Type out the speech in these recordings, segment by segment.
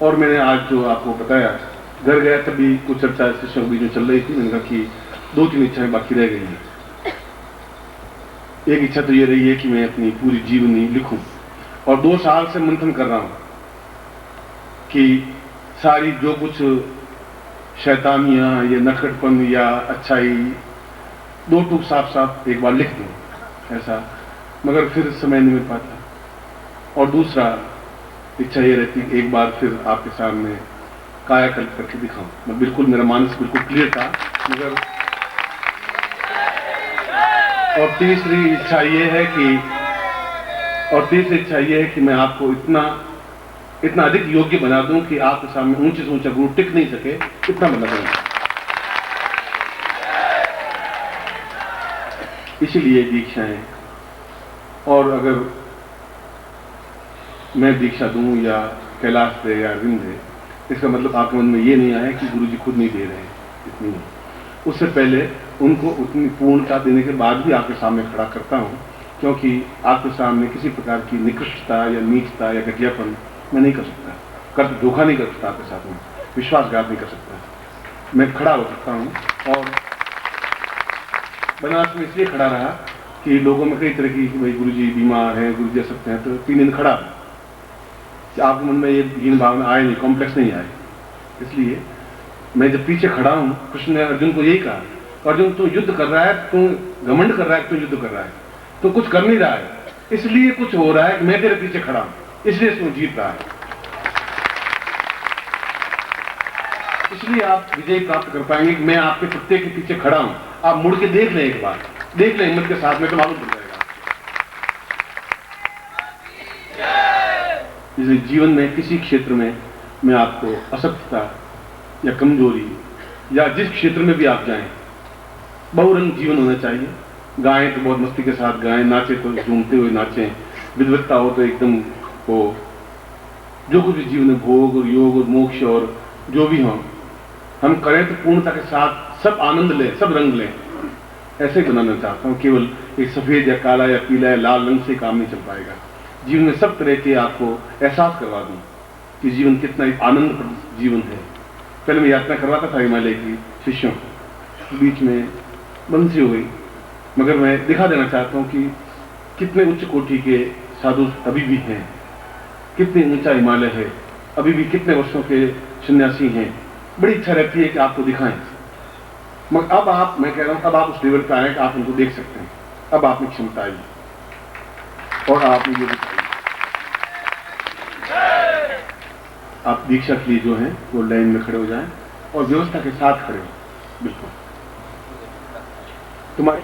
और मैंने आज जो आपको बताया, घर गया तभी कुछ चर्चा शिष्यों के बीच में चल रही थी। मैंने कहा कि 2-3 इच्छाएं बाकी रह गई हैं। एक इच्छा तो ये रही है कि मैं अपनी पूरी जीवनी लिखूं, और 2 साल से मंथन कर रहा हूं कि सारी जो कुछ शैतानियां या नटखटपन या अच्छाई 2 टूक साफ साफ एक बार लिख दूं ऐसा, मगर फिर समय नहीं मिल पाता। और दूसरा इच्छा ये रहती है एक बार फिर आपके सामने कायाकल्प करके दिखाऊं। मैं बिल्कुल, मेरा मानस बिल्कुल क्लियर था, मगर और तीसरी इच्छा ये है कि मैं आपको इतना अधिक योग्य बना दूं कि आपके सामने ऊंचे से ऊंचा गुरु टिक नहीं सके, इतना बना दूं। इसीलिए दीक्षाएं। और अगर मैं दीक्षा दूं या कैलाश दे या अरविंद दे, इसका मतलब आपके मन में ये नहीं आया कि गुरु जी खुद नहीं दे रहे हैं, इतनी नहीं। उससे पहले उनको उतनी पूर्णता देने के बाद भी आपके सामने खड़ा करता हूं, क्योंकि आपके सामने किसी प्रकार की निकृष्टता या नीचता या घटियापन मैं नहीं कर सकता, धोखा नहीं कर सकता, आपके साथ में विश्वासघात नहीं कर सकता। मैं खड़ा हो सकता हूं। और बनारस में इसलिए खड़ा रहा कि लोगों में कई तरह की, भाई गुरु जी बीमार हैं, गुरु जी सकते हैं, तो 3 दिन खड़ा कि आपके मन में ये हीन भावना आए नहीं, कॉम्प्लेक्स नहीं आए। इसलिए मैं जब पीछे खड़ा हूं, कृष्ण ने अर्जुन को यही कहा, अर्जुन तू युद्ध कर रहा है, तू घमंड कर रहा है, तू युद्ध कर रहा है, तो कुछ कर नहीं रहा है, इसलिए कुछ हो रहा है कि मैं तेरे पीछे खड़ा हूं, इसलिए तू जीत रहा है। इसलिए आप विजय प्राप्त कर पाएंगे कि मैं आपके प्रत्येक के पीछे खड़ा हूं। आप मुड़ के देख लें, एक बार देख लें हिम्मत के साथ में, तो मालूम पड़ जाएगा। इसलिए जीवन में किसी क्षेत्र में मैं आपको असक्तता या कमजोरी या जिस क्षेत्र में भी आप जाएं, बहुरंग जीवन होना चाहिए। गाएं तो बहुत मस्ती के साथ गाएं, नाचे तो झूमते हुए नाचें, विद्वत्ता हो तो एकदम हो, जो कुछ भी जीवन में भोग और योग और मोक्ष और जो भी हो हम करें तो पूर्णता के साथ सब आनंद लें, सब रंग लें। ऐसे ही बनाना चाहता हूं। केवल एक सफेद या काला या पीला या लाल रंग से काम नहीं चल पाएगा। जीवन में सब तरह के आपको एहसास करवा दूं कि जीवन कितना आनंद जीवन है। पहले मैं यात्रा करवाता था हिमालय की शिष्यों को, बीच में बंद सी हो गई, मगर मैं दिखा देना चाहता हूं कि कितने उच्च कोटि के साधु अभी भी हैं, कितने ऊंचा हिमालय है, अभी भी कितने वर्षों के सन्यासी हैं। बड़ी इच्छा रहती है कि आपको दिखाएं, मगर अब आप, मैं कह रहा हूं, अब आप उस लेवल पर आए कि आप उनको देख सकते हैं। अब आप में क्षमता आई और आप ये दिखाइए। आप दीक्षा के लिए जो है वो लाइन में खड़े हो जाएं और व्यवस्था के साथ खड़े हो। बिल्कुल तुम्हारे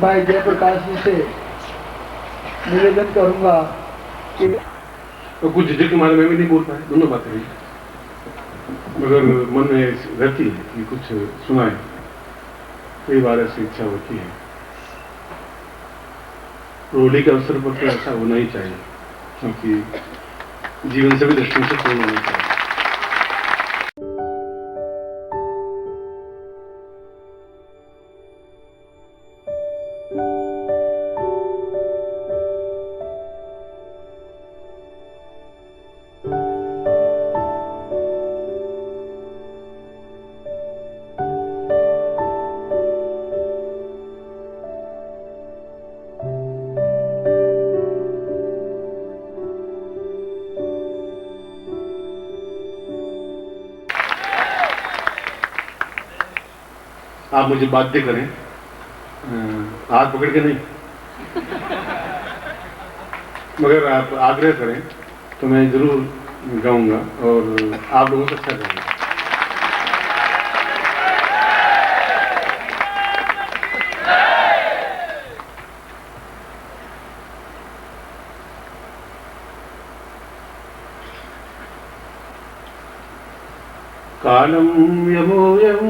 भाई जयप्रकाश जी से निवेदन करूंगा कि तो कुछ झिझक के मारे में भी नहीं बोल पाए, दोनों बातें हुई, मगर मन में रहती है कि कुछ सुनाए। कई बार ऐसी इच्छा होती है। रोली के अवसर पर तो ऐसा होना ही चाहिए, क्योंकि जीवन सभी दृष्टियों से पूर्ण होना चाहिए। आप मुझे बाध्य करें, हाथ पकड़ के नहीं, मगर आप आग्रह करें तो मैं जरूर गाऊंगा और आप लोगों से अच्छा गाऊंगा। कालम यमोयम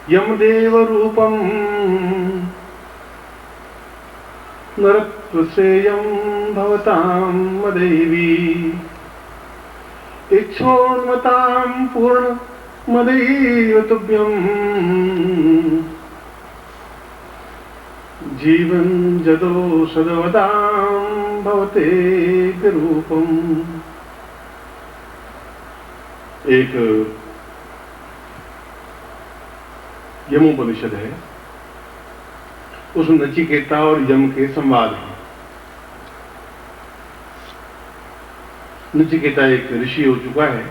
यमदेव रूपम नरत्वसेयं भवतां मदैवी इच्छोन्मतां पूर्ण मदैव तुभ्यं जीवन जदो सदवदां भवते रूपम। एक यमोपनिषद है, उसमें नचिकेता और यम के संवाद हैं। नचिकेता एक ऋषि हो चुका है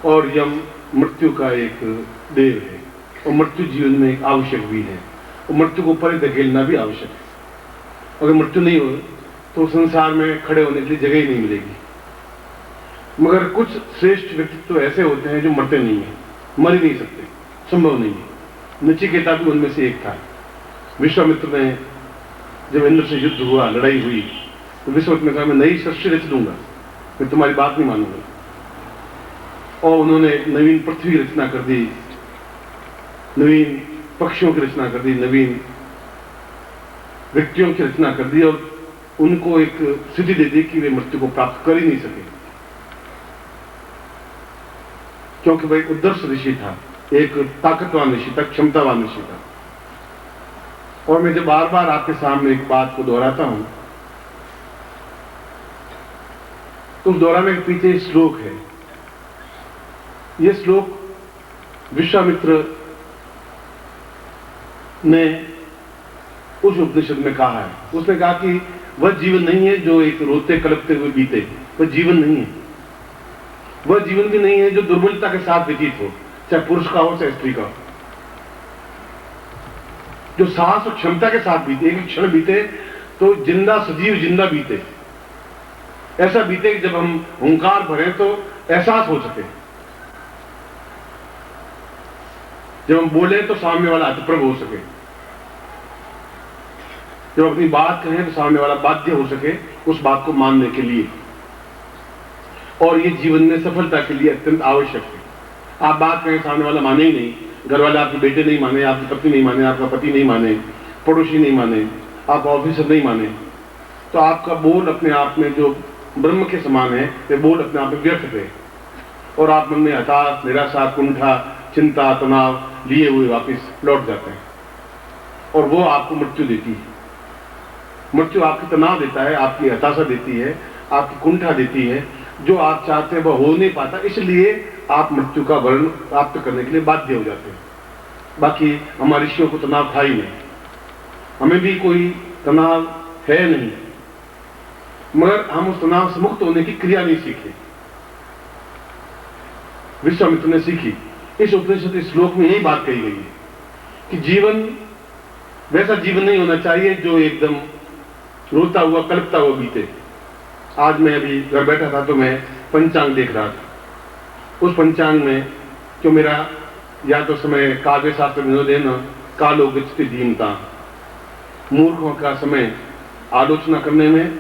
और यम मृत्यु का एक देव है, और मृत्यु जीवन में एक आवश्यक भी है, और मृत्यु को परे धकेलना भी आवश्यक है। अगर मृत्यु नहीं हो तो संसार में खड़े होने के लिए जगह ही नहीं मिलेगी। मगर कुछ श्रेष्ठ व्यक्तित्व ऐसे होते हैं जो मरते नहीं है, मर ही नहीं सकते, संभव नहीं है। नचिकेता भी उनमें से एक था। विश्वामित्र ने जब इंद्र से युद्ध हुआ, लड़ाई हुई, तो विश्वामित्र ने कहा मैं नई सृष्टि रच दूंगा, मैं तुम्हारी बात नहीं मानूंगा। और उन्होंने नवीन पृथ्वी की रचना कर दी, नवीन पक्षियों की रचना कर दी, नवीन व्यक्तियों की रचना कर दी, और उनको एक स्थिति दे दी कि वे मृत्यु को प्राप्त कर ही नहीं सके, क्योंकि वह एक उद्दर्श ऋषि था, एक ताकतवान ऋषि था, क्षमतावान ऋषि था। और मैं जब बार बार आपके सामने एक बात को दोहराता हूं तो उस दोहराने के पीछे श्लोक है। यह श्लोक विश्वामित्र ने उस उपनिषद में कहा है। उसने कहा कि वह जीवन नहीं है जो एक रोते कलपते हुए बीते, वह जीवन नहीं है। वह जीवन भी नहीं है जो दुर्बलता के साथ व्यतीत हो, चाहे पुरुष का हो चाहे स्त्री का हो, जो साहस और क्षमता के साथ बीते, एक क्षण बीते तो जिंदा सजीव जिंदा बीते, ऐसा बीते कि जब हम हुंकार भरें तो एहसास हो सके, जब हम बोले तो सामने वाला अतप्रभ हो सके, जब अपनी बात कहें तो सामने वाला बाध्य हो सके उस बात को मानने के लिए। और ये जीवन में सफलता के लिए अत्यंत आवश्यक है। आप बात कहें, सामने वाला माने ही नहीं, घर वाले आपके बेटे नहीं माने, आपकी पत्नी नहीं माने, आपका पति नहीं माने, पड़ोसी नहीं माने, आप ऑफिसर नहीं माने, तो आपका बोल अपने आप में जो ब्रह्म के समान है, वे बोल अपने आप में व्यर्थ है, और आप मन में हताश, निराशा, कुंठा, चिंता, तनाव लिए हुए वापिस लौट जाते हैं, और वो आपको मृत्यु देती है। मृत्यु आपकी तनाव देता है, आपकी हताशा देती है, आपकी कुंठा देती है, जो आप चाहते हैं वह हो नहीं पाता, इसलिए आप मृत्यु का वर्ण प्राप्त करने के लिए बाध्य हो जाते हैं। बाकी हमारे ऋषियों को तनाव था ही नहीं, हमें भी कोई तनाव है नहीं, मगर हम उस तनाव से मुक्त होने की क्रिया नहीं सीखे। विश्वामित्र ने सीखी। इस उपनिषद इस श्लोक में यही बात कही गई है कि जीवन वैसा जीवन नहीं होना चाहिए जो एकदम रोता हुआ कल्पता हुआ बीते। आज मैं अभी घर बैठा था तो मैं पंचांग देख रहा था। उस पंचांग में जो मेरा या तो समय काव्य शास्त्र विनोदेन कालो गच्छति धीमता, मूर्खों का समय आलोचना करने में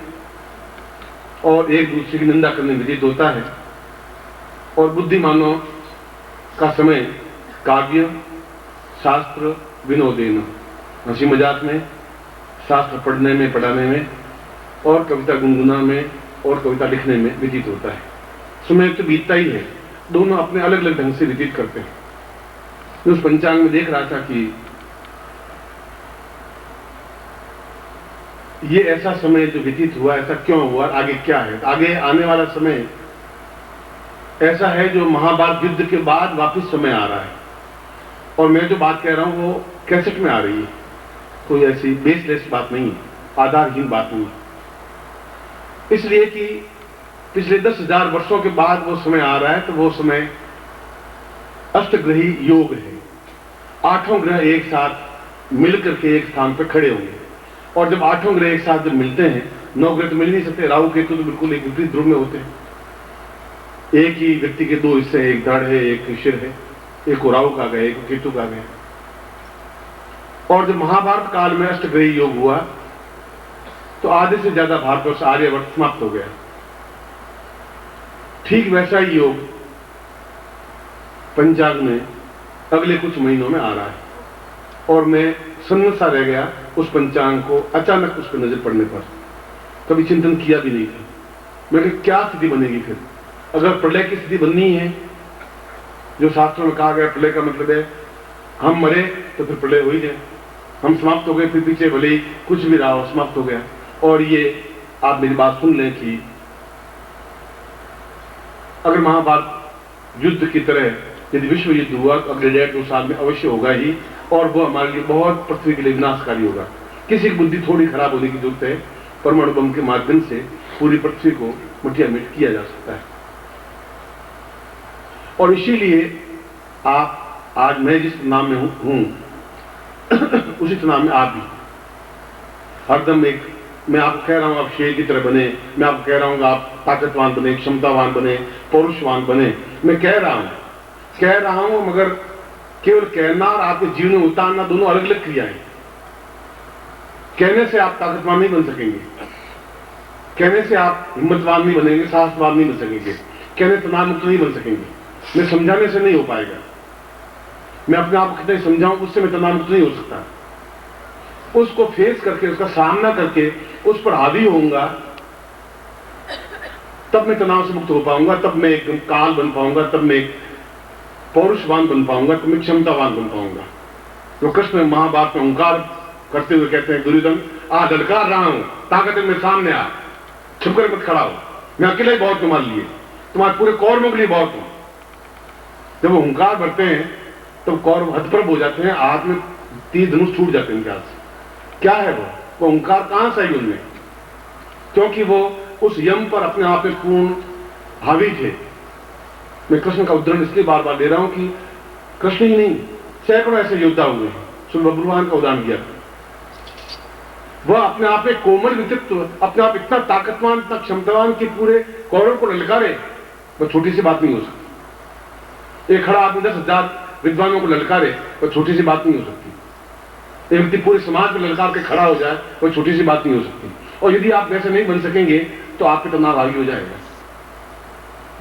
और एक दूसरे की निंदा करने में व्यतीत होता है, और बुद्धिमानों का समय काव्य शास्त्र विनोदेन, हंसी मजाक में, शास्त्र पढ़ने में, पढ़ाने में, और कविता गुनगुना में और कविता लिखने में व्यतीत होता है। समय तो बीतता ही है, दोनों अपने अलग अलग ढंग से व्यतीत करते हैं। मैं उस पंचांग में देख रहा था कि ये ऐसा समय जो व्यतीत हुआ, ऐसा क्यों हुआ, आगे क्या है, आगे आने वाला समय ऐसा है जो महाभारत युद्ध के बाद वापस समय आ रहा है। और मैं जो बात कह रहा हूं वो कैसेट में आ रही है, कोई ऐसी बेसलेस बात नहीं है, आधारहीन बात नहीं है। इसलिए कि पिछले 10,000 वर्षों के बाद वो समय आ रहा है, तो वो समय अष्टग्रही योग है। 8 ग्रह एक साथ मिलकर के एक स्थान पर खड़े होंगे, और जब 8 ग्रह एक साथ जब मिलते हैं, 9 ग्रह तो मिल नहीं सकते, राहु केतु तो बिल्कुल एक विपरीत ध्रुव में होते हैं। एक ही व्यक्ति के 2 हिस्से, एक धड़ है, एक शिर है, एक को राहु कहा गया, एक को केतु कहा गया। और जब महाभारत काल में अष्टग्रही योग हुआ तो आधे से ज्यादा भारतवर्ष आर्यवर्त समाप्त हो गया। ठीक वैसा ही योग पंचांग में अगले कुछ महीनों में आ रहा है, और मैं सन्न सा रह गया उस पंचांग को अचानक उस पर नजर पड़ने पर। कभी चिंतन किया भी नहीं था। मैं क्या स्थिति बनेगी फिर, अगर प्रलय की स्थिति बननी है, जो शास्त्रों में कहा गया प्रलय का मतलब है हम मरे तो फिर प्रलय हो ही जाए, हम समाप्त हो गए, फिर पीछे भले ही कुछ भी रहा हो, समाप्त हो गया। और ये आप मेरी बात सुन लें कि अगर महाभारत युद्ध की तरह यदि विश्व युद्ध हुआ तो अगले 1.5-2 साल में अवश्य होगा ही, और वो हमारे लिए बहुत पृथ्वी के लिए विनाशकारी होगा। किसी की बुद्धि थोड़ी खराब होने की जरूरत है, परमाणु बम के माध्यम से पूरी पृथ्वी को मिट्टिया-मिट किया जा सकता है। और इसीलिए आप आज मैं जिस नाम में हूं उसी नाम में आप भी हरदम एक, मैं आपको कह रहा हूं आप शेर की तरह बने, मैं आपको कह रहा हूं आप ताकतवान बने, क्षमतावान बने, पौरुषवान बने, मैं कह रहा हूं, मगर केवल कहना और आपके जीवन में उतारना दोनों अलग अलग क्रियाएं। कहने से आप ताकतवान नहीं बन सकेंगे, कहने से आप हिम्मतवान नहीं बनेंगे, साहसवान नहीं बन सकेंगे, कहने तनाव मुक्त नहीं बन सकेंगे, मैं समझाने से नहीं हो पाएगा। मैं अपने आप को कितने समझाऊं, उससे मैं तनाव मुक्त नहीं हो सकता। उसको फेस करके, उसका सामना करके उस पर हावी होऊंगा, तब मैं तनाव से मुक्त हो पाऊंगा, तब मैं एकदम काल बन पाऊंगा, तब मैं एक पौरुषवान बन पाऊंगा, तब मैं क्षमतावान बन पाऊंगा। तो कृष्ण महाभारत में ओंकार करते हुए कहते हैं, दुर्योधन आ ललकार रहा हूं, ताकत मेरे सामने आ, छुपकर मत खड़ा हो, मैं अकेला ही बहुत तुम्हारे लिए, तुम्हारे पूरे कौरवों के लिए बहुत हूं। जब वो ओंकार भरते हैं तो कौरव हतप्रभ हो जाते हैं, हाथ में तीर धनुष छूट जाते हैं इनके हाथ से। क्या है वो ओंकार कहां से आई उनमें? क्योंकि वो उस यम पर अपने आप में पूर्ण हावी थे। मैं कृष्ण का उदाहरण इसलिए बार बार दे रहा हूं कि कृष्ण ही नहीं, सैकड़ों ऐसे योद्धा हुए हैं। सुबब्रुवान का उदाहरण दिया, वह अपने आप में कोमल व्यक्तित्व, अपने आप इतना ताकतवान, इतना क्षमतावान कि पूरे कौरव को ललकारे, वह छोटी सी बात नहीं हो सकती। एक खड़ा आदमी 10,000 विद्वानों को ललकारे, वह छोटी सी बात नहीं हो सकती। एक व्यक्ति पूरे समाज में ललकार के खड़ा हो जाए, वह छोटी सी बात नहीं हो सकती। और यदि आप वैसे नहीं बन सकेंगे तो आप पे तनाव हावी हो जाएगा,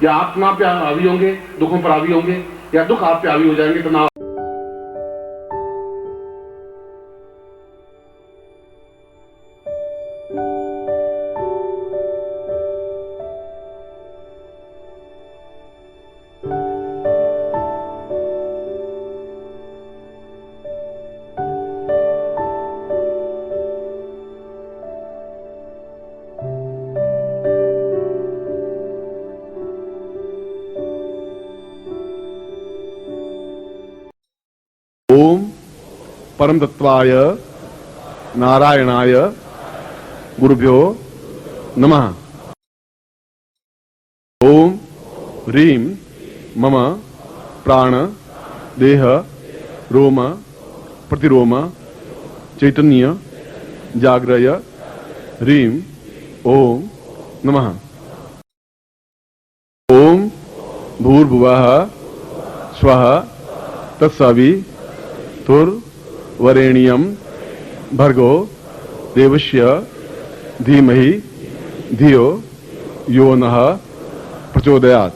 या आप तनाव पे हावी होंगे, दुखों पर हावी होंगे, या दुख आप पे हावी हो जाएंगे, तनाव। ओम परम तत्वाय नारायणाय गुरुभ्यो नमः। ओम ह्रीं मम प्राण देह रोम प्रतिरोम चैतन्य जाग्रय ह्रीं ओम नमः। ओम भूर्भुवः स्वः तत्सवितुर्वरेण्यं भर्गो देवस्य धीमहि धियो यो नः प्रचोदयात्।